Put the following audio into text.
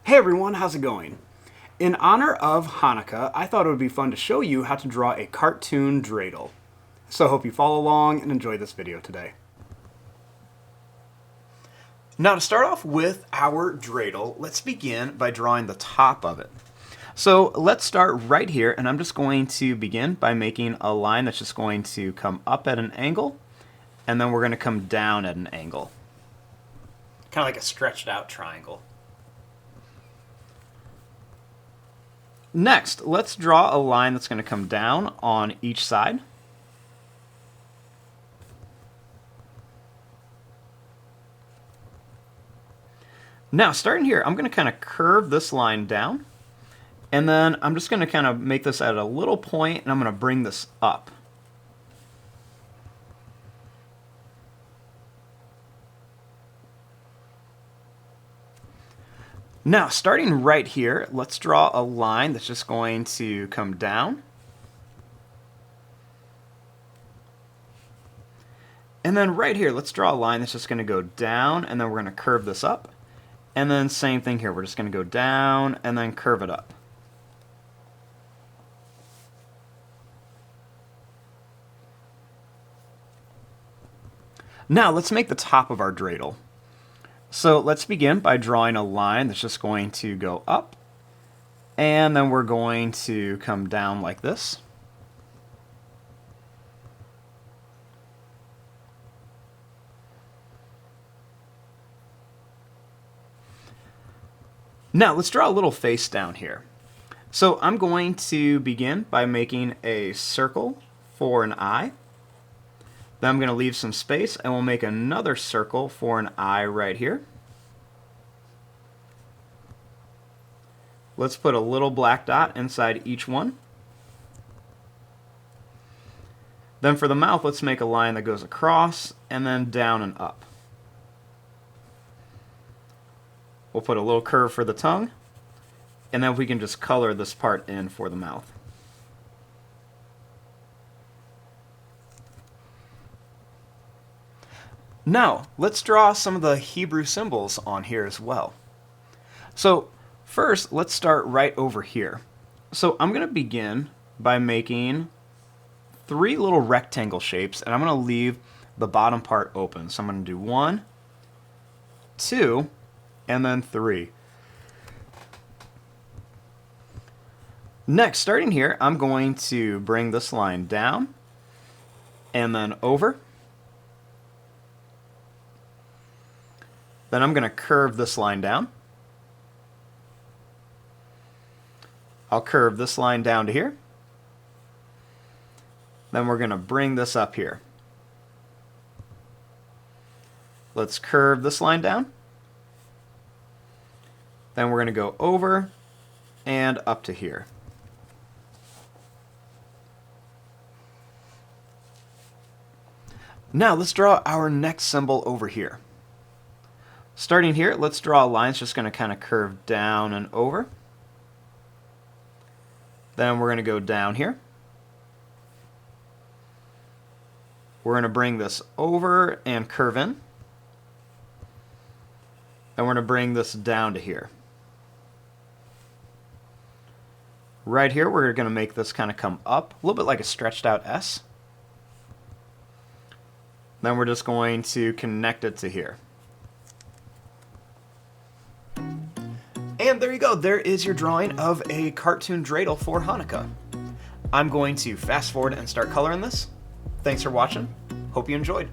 Hey everyone, how's it going? In honor of Hanukkah, I thought it would be fun to show you how to draw a cartoon dreidel. So I hope you follow along and enjoy this video today. Now to start off with our dreidel, let's begin by drawing the top of it. So let's start right here, and I'm just going to begin by making a line that's just going to come up at an angle, and then we're going to come down at an angle. Kind of like a stretched out triangle. Next, let's draw a line that's going to come down on each side. Now, starting here, I'm going to kind of curve this line down, and then I'm just going to kind of make this at a little point, and I'm going to bring this up. Now, starting right here, let's draw a line that's just going to come down. And then right here, let's draw a line that's just going to go down, and then we're going to curve this up. And then same thing here, we're just going to go down and then curve it up. Now, let's make the top of our dreidel. So let's begin by drawing a line that's just going to go up, and then we're going to come down like this. Now let's draw a little face down here. So I'm going to begin by making a circle for an eye. Then I'm going to leave some space, and we'll make another circle for an eye right here. Let's put a little black dot inside each one. Then for the mouth, let's make a line that goes across and then down and up. We'll put a little curve for the tongue, and then we can just color this part in for the mouth. Now, let's draw some of the Hebrew symbols on here as well. So, first, let's start right over here. So, I'm going to begin by making 3 little rectangle shapes, and I'm going to leave the bottom part open. So, I'm going to do 1, 2, and then 3. Next, starting here, I'm going to bring this line down and then over. Then I'm going to curve this line down. I'll curve this line down to here. Then we're going to bring this up here. Let's curve this line down. Then we're going to go over and up to here. Now let's draw our next symbol over here. Starting here, let's draw a line that's just going to kind of curve down and over. Then we're going to go down here. We're going to bring this over and curve in. Then we're going to bring this down to here. Right here, we're going to make this kind of come up, a little bit like a stretched out S. Then we're just going to connect it to here. And there you go, there is your drawing of a cartoon dreidel for Hanukkah. I'm going to fast forward and start coloring this. Thanks for watching. Hope you enjoyed.